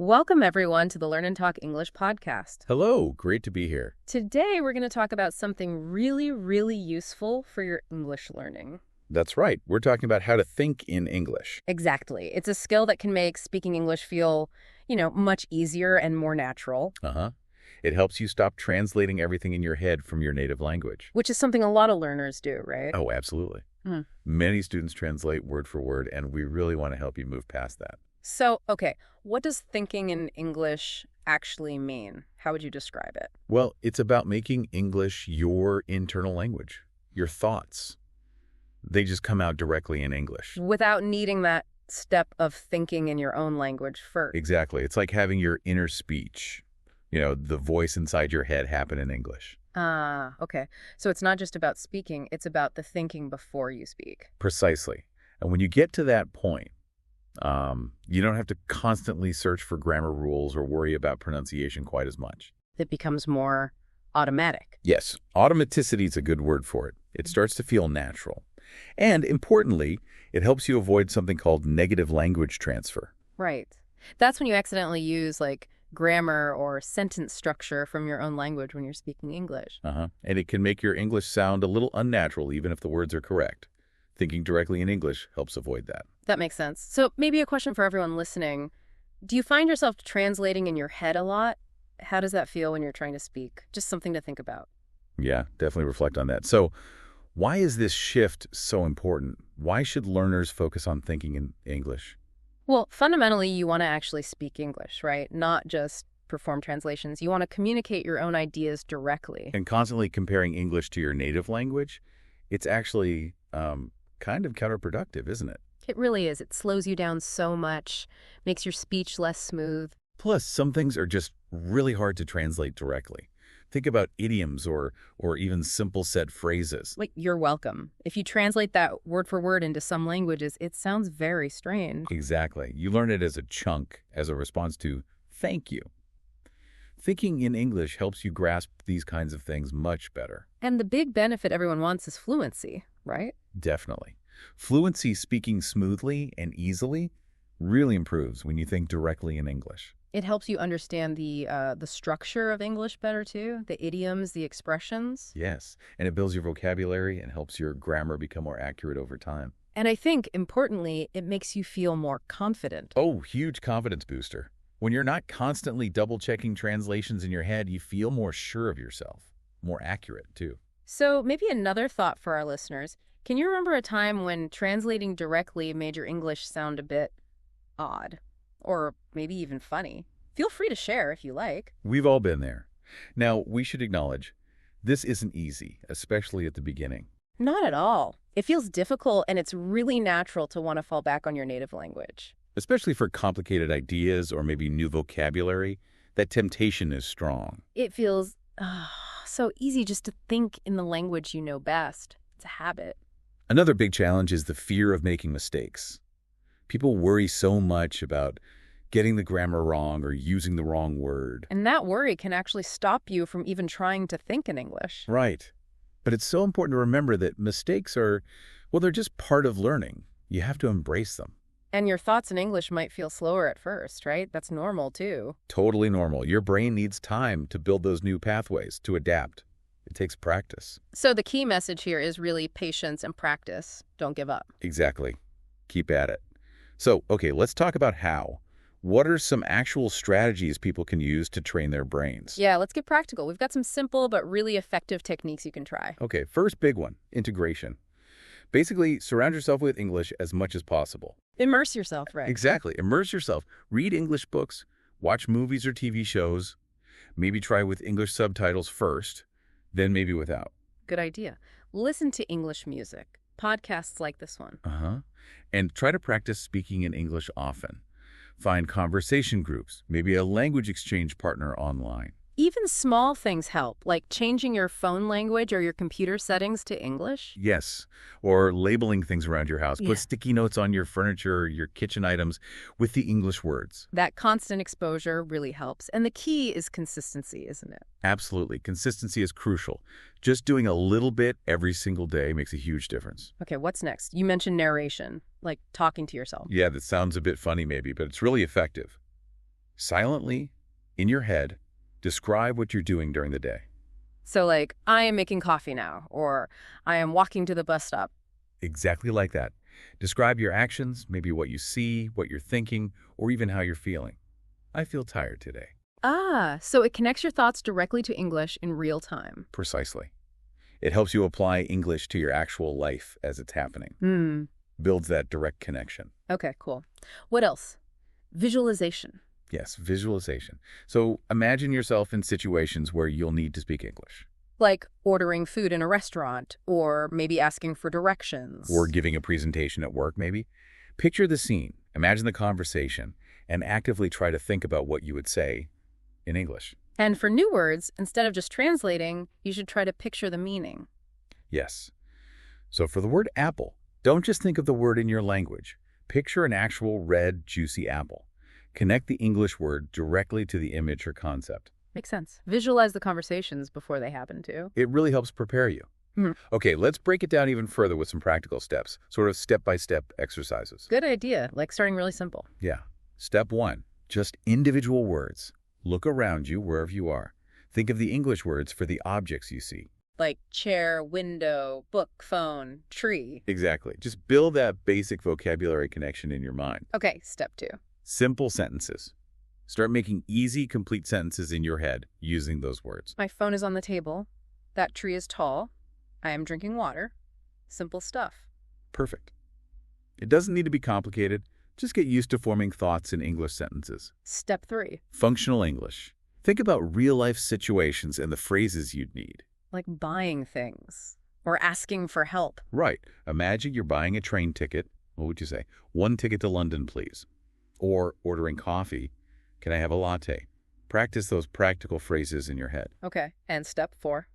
Welcome, everyone, to the Learn and Talk English podcast. Hello, great to be here. Today, we're going to talk about something really useful for your English learning. That's right. We're talking about how to think in English. Exactly. It's a skill that can make speaking English feel, much easier and more natural. It helps you stop translating everything in your head from your native language. Which is something a lot of learners do, right? Oh, absolutely. Many students translate word for word, and we really want to help you move past that. So, okay, what does thinking in English actually mean? How would you describe it? Well, it's about making English your internal language, your thoughts. They just come out directly in English. Without needing that step of thinking in your own language first. Exactly. It's like having your inner speech, the voice inside your head happen in English. Okay. So it's not just about speaking, it's about the thinking before you speak. Precisely. And when you get to that point, you don't have to constantly search for grammar rules or worry about pronunciation quite as much. It becomes more automatic. Yes, automaticity is a good word for it. It starts to feel natural. And importantly, it helps you avoid something called negative language transfer. Right. That's when you accidentally use grammar or sentence structure from your own language when you're speaking English. And it can make your English sound a little unnatural even if the words are correct. Thinking directly in English helps avoid that. That makes sense. So maybe a question for everyone listening. Do you find yourself translating in your head a lot? How does that feel when you're trying to speak? Just something to think about. Yeah, definitely reflect on that. So why is this shift so important? Why should learners focus on thinking in English? Well, fundamentally, you want to actually speak English, right? Not just perform translations. You want to communicate your own ideas directly. And constantly comparing English to your native language, it's actually kind of counterproductive, isn't it? It really is. It slows you down so much, makes your speech less smooth. Plus, some things are just really hard to translate directly. Think about idioms or even simple set phrases. Like, you're welcome. If you translate that word for word into some languages, it sounds very strange. Exactly. You learn it as a chunk, as a response to thank you. Thinking in English helps you grasp these kinds of things much better. And the big benefit everyone wants is fluency, right? Definitely. Fluency, speaking smoothly and easily, really improves when you think directly in English. It helps you understand the structure of English better, too, the idioms, the expressions. Yes, and it builds your vocabulary and helps your grammar become more accurate over time. And I think, importantly, it makes you feel more confident. Oh, huge confidence booster. When you're not constantly double-checking translations in your head, you feel more sure of yourself, more accurate, too. So maybe another thought for our listeners. Can you remember a time when translating directly made your English sound a bit odd? Or maybe even funny? Feel free to share if you like. We've all been there. Now, we should acknowledge, this isn't easy, especially at the beginning. Not at all. It feels difficult, and it's really natural to want to fall back on your native language. Especially for complicated ideas or maybe new vocabulary, that temptation is strong. It feels so easy just to think in the language you know best. It's a habit. Another big challenge is the fear of making mistakes. People worry so much about getting the grammar wrong or using the wrong word. And that worry can actually stop you from even trying to think in English. Right. But it's so important to remember that mistakes they're just part of learning. You have to embrace them. And your thoughts in English might feel slower at first, right? That's normal, too. Totally normal. Your brain needs time to build those new pathways, to adapt. It takes practice. So the key message here is really patience and practice. Don't give up. Exactly. Keep at it. So, okay, let's talk about how. What are some actual strategies people can use to train their brains? Yeah, let's get practical. We've got some simple but really effective techniques you can try. Okay, first big one, integration. Basically, surround yourself with English as much as possible. Immerse yourself, right? Exactly. Immerse yourself. Read English books, watch movies or TV shows, maybe try with English subtitles first, then maybe without. Good idea. Listen to English music, podcasts like this one. And try to practice speaking in English often. Find conversation groups, maybe a language exchange partner online. Even small things help, like changing your phone language or your computer settings to English. Yes, or labeling things around your house. Yeah. Put sticky notes on your furniture or your kitchen items with the English words. That constant exposure really helps. And the key is consistency, isn't it? Absolutely. Consistency is crucial. Just doing a little bit every single day makes a huge difference. Okay, what's next? You mentioned narration, like talking to yourself. Yeah, that sounds a bit funny maybe, but it's really effective. Silently, in your head, describe what you're doing during the day. So like, I am making coffee now, or I am walking to the bus stop. Exactly like that. Describe your actions, maybe what you see, what you're thinking, or even how you're feeling. I feel tired today. Ah, so it connects your thoughts directly to English in real time. Precisely. It helps you apply English to your actual life as it's happening. Hmm. Builds that direct connection. Okay, cool. What else? Visualization. Yes, visualization. So imagine yourself in situations where you'll need to speak English. Like ordering food in a restaurant, or maybe asking for directions. Or giving a presentation at work, maybe. Picture the scene, imagine the conversation, and actively try to think about what you would say in English. And for new words, instead of just translating, you should try to picture the meaning. Yes. So for the word apple, don't just think of the word in your language. Picture an actual red, juicy apple. Connect the English word directly to the image or concept. Makes sense. Visualize the conversations before they happen, too. It really helps prepare you. Mhm. Okay, let's break it down even further with some practical steps, sort of step-by-step exercises. Good idea, like starting really simple. Yeah. Step 1, just individual words. Look around you wherever you are. Think of the English words for the objects you see. Like chair, window, book, phone, tree. Exactly. Just build that basic vocabulary connection in your mind. Okay, step 2. Simple sentences. Start making easy, complete sentences in your head using those words. My phone is on the table. That tree is tall. I am drinking water. Simple stuff. Perfect. It doesn't need to be complicated. Just get used to forming thoughts in English sentences. Step 3. Functional English. Think about real-life situations and the phrases you'd need. Like buying things or asking for help. Right. Imagine you're buying a train ticket. What would you say? 1 ticket to London, please. Or ordering coffee. Can I have a latte? Practice those practical phrases in your head. Okay, and step 4.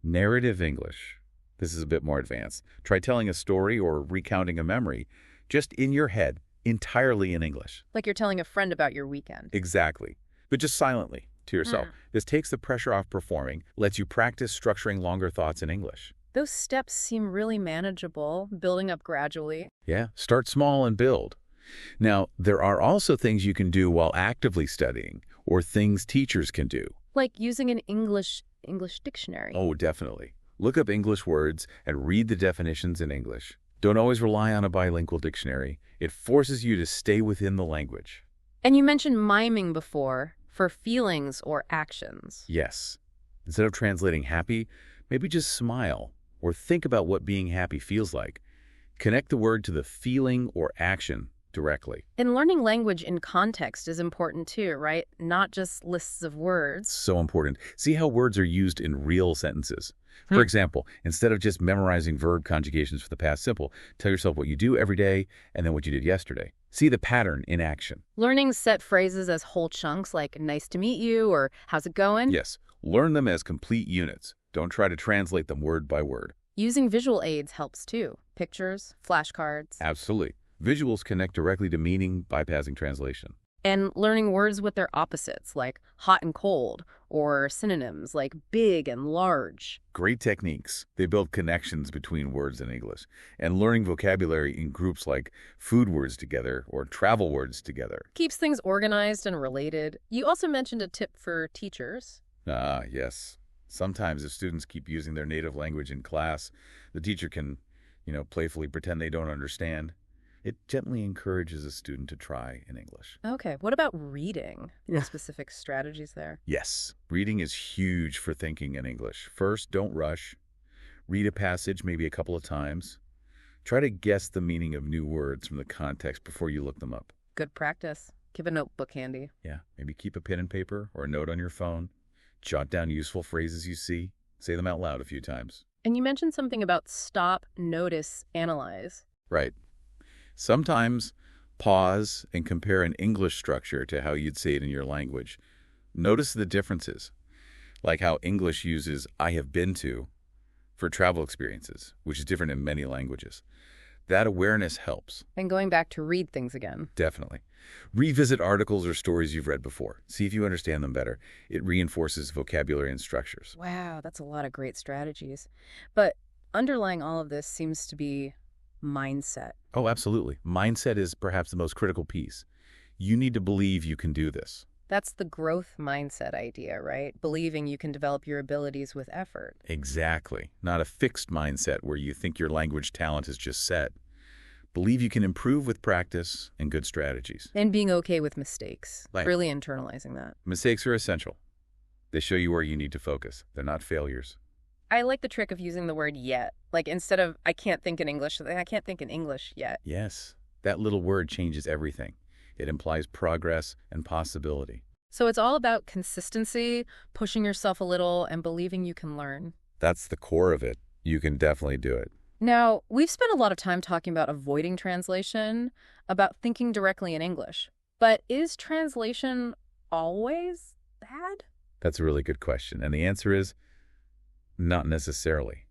Narrative English. This is a bit more advanced. Try telling a story or recounting a memory just in your head, entirely in English. Like you're telling a friend about your weekend. Exactly. But just silently to yourself. This takes the pressure off performing, lets you practice structuring longer thoughts in English. Those steps seem really manageable, building up gradually. Yeah, start small and build. Now, there are also things you can do while actively studying, or things teachers can do. Like using an English dictionary. Oh, definitely. Look up English words and read the definitions in English. Don't always rely on a bilingual dictionary. It forces you to stay within the language. And you mentioned miming before, for feelings or actions. Yes. Instead of translating happy, maybe just smile or think about what being happy feels like. Connect the word to the feeling or action directly. And learning language in context is important too, right? Not just lists of words. So important. See how words are used in real sentences. For example, instead of just memorizing verb conjugations for the past simple, tell yourself what you do every day and then what you did yesterday. See the pattern in action. Learning set phrases as whole chunks like nice to meet you or how's it going? Yes, learn them as complete units. Don't try to translate them word by word. Using visual aids helps too. Pictures, flashcards. Absolutely. Visuals connect directly to meaning, bypassing translation. And learning words with their opposites, like hot and cold, or synonyms like big and large. Great techniques. They build connections between words in English. And learning vocabulary in groups like food words together or travel words together. Keeps things organized and related. You also mentioned a tip for teachers. Ah, yes. Sometimes if students keep using their native language in class, the teacher can, playfully pretend they don't understand. It gently encourages a student to try in English. Okay, what about reading? Any specific strategies there? Yes, reading is huge for thinking in English. First, don't rush. Read a passage maybe a couple of times. Try to guess the meaning of new words from the context before you look them up. Good practice. Keep a notebook handy. Yeah, maybe keep a pen and paper or a note on your phone. Jot down useful phrases you see. Say them out loud a few times. And you mentioned something about stop, notice, analyze. Right. Sometimes pause and compare an English structure to how you'd say it in your language. Notice the differences, like how English uses I have been to for travel experiences, which is different in many languages. That awareness helps. And going back to read things again. Definitely. Revisit articles or stories you've read before. See if you understand them better. It reinforces vocabulary and structures. Wow, that's a lot of great strategies. But underlying all of this seems to be mindset. Oh, absolutely. Mindset is perhaps the most critical piece. You need to believe you can do this. That's the growth mindset idea, right? Believing you can develop your abilities with effort. Exactly. Not a fixed mindset where you think your language talent is just set. Believe you can improve with practice and good strategies. And being okay with mistakes. Right. Really internalizing that. Mistakes are essential. They show you where you need to focus. They're not failures. I like the trick of using the word yet. Like instead of I can't think in English, I can't think in English yet. Yes, that little word changes everything. It implies progress and possibility. So it's all about consistency, pushing yourself a little, and believing you can learn. That's the core of it. You can definitely do it. Now, we've spent a lot of time talking about avoiding translation, about thinking directly in English. But is translation always bad? That's a really good question. And the answer is not necessarily.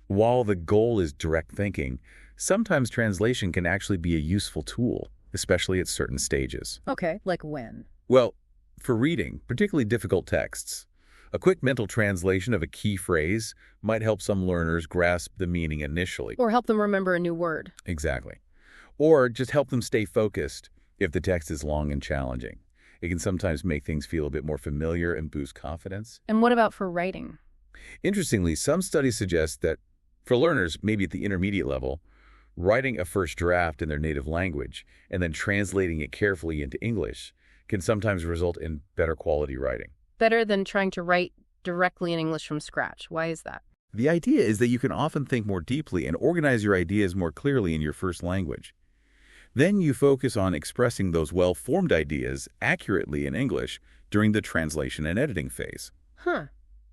While the goal is direct thinking, sometimes translation can actually be a useful tool, especially at certain stages. Okay, like when? Well, for reading, particularly difficult texts, a quick mental translation of a key phrase might help some learners grasp the meaning initially. Or help them remember a new word. Exactly. Or just help them stay focused if the text is long and challenging. It can sometimes make things feel a bit more familiar and boost confidence. And what about for writing? Interestingly, some studies suggest that for learners, maybe at the intermediate level, writing a first draft in their native language and then translating it carefully into English can sometimes result in better quality writing. Better than trying to write directly in English from scratch. Why is that? The idea is that you can often think more deeply and organize your ideas more clearly in your first language. Then you focus on expressing those well-formed ideas accurately in English during the translation and editing phase. Huh.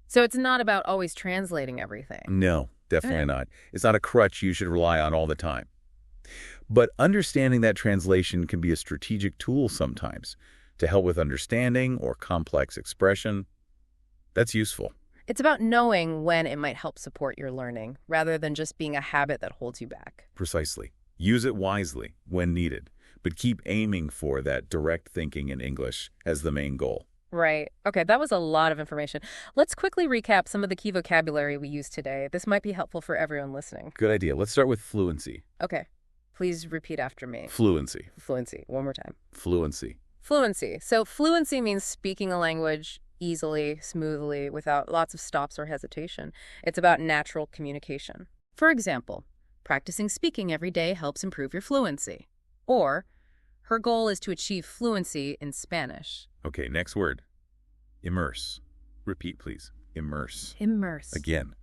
So it's not about always translating everything. No, definitely not. It's not a crutch you should rely on all the time. But understanding that translation can be a strategic tool sometimes to help with understanding or complex expression. That's useful. It's about knowing when it might help support your learning, rather than just being a habit that holds you back. Precisely. Use it wisely when needed, but keep aiming for that direct thinking in English as the main goal. Right. Okay, that was a lot of information. Let's quickly recap some of the key vocabulary we used today. This might be helpful for everyone listening. Good idea. Let's start with fluency. Okay. Please repeat after me. Fluency. Fluency. One more time. Fluency. Fluency. So fluency means speaking a language easily, smoothly, without lots of stops or hesitation. It's about natural communication. For example, practicing speaking every day helps improve your fluency. Or, her goal is to achieve fluency in Spanish. Okay, next word. Immerse. Repeat, please. Immerse. Immerse. Again.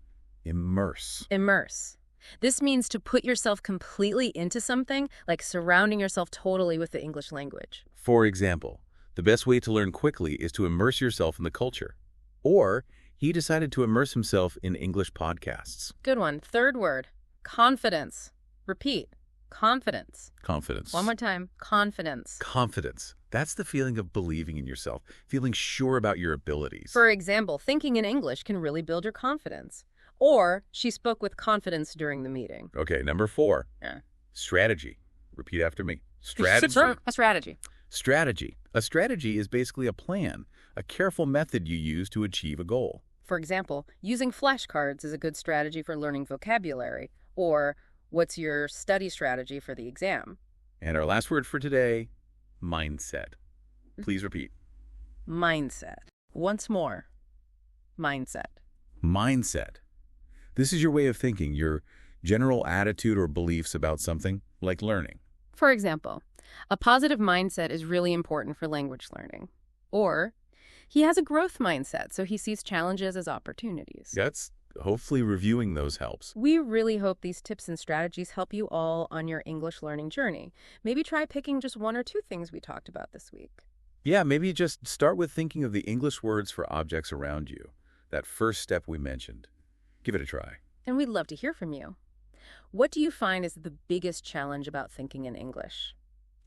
Immerse. Immerse. This means to put yourself completely into something, like surrounding yourself totally with the English language. For example, the best way to learn quickly is to immerse yourself in the culture. Or, he decided to immerse himself in English podcasts. Good one. Third word. Confidence. Repeat. Confidence. Confidence. One more time. Confidence. Confidence. That's the feeling of believing in yourself, feeling sure about your abilities. For example, thinking in English can really build your confidence. Or, she spoke with confidence during the meeting. Okay, number 4. Yeah. Strategy. Repeat after me. Strategy. A strategy. Strategy. A strategy is basically a plan, a careful method you use to achieve a goal. For example, using flashcards is a good strategy for learning vocabulary. Or, what's your study strategy for the exam? And our last word for today, mindset. Please repeat. Mindset. Once more. Mindset. Mindset. This is your way of thinking, your general attitude or beliefs about something, like learning. For example, a positive mindset is really important for language learning. Or, he has a growth mindset, so he sees challenges as opportunities. That's hopefully reviewing those helps. We really hope these tips and strategies help you all on your English learning journey. Maybe try picking just 1 or 2 things we talked about this week. Yeah, maybe just start with thinking of the English words for objects around you, that first step we mentioned. Give it a try. And we'd love to hear from you. What do you find is the biggest challenge about thinking in English?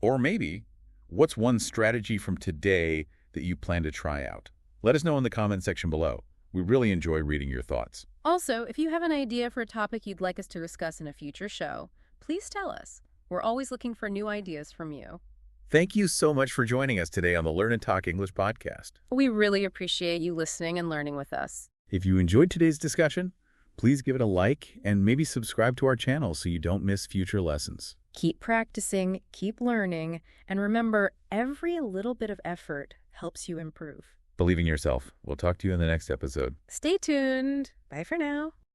Or maybe, what's one strategy from today that you plan to try out? Let us know in the comment section below. We really enjoy reading your thoughts. Also, if you have an idea for a topic you'd like us to discuss in a future show, please tell us. We're always looking for new ideas from you. Thank you so much for joining us today on the Learn and Talk English podcast. We really appreciate you listening and learning with us. If you enjoyed today's discussion, please give it a like and maybe subscribe to our channel so you don't miss future lessons. Keep practicing, keep learning, and remember, every little bit of effort helps you improve. Believe in yourself. We'll talk to you in the next episode. Stay tuned. Bye for now.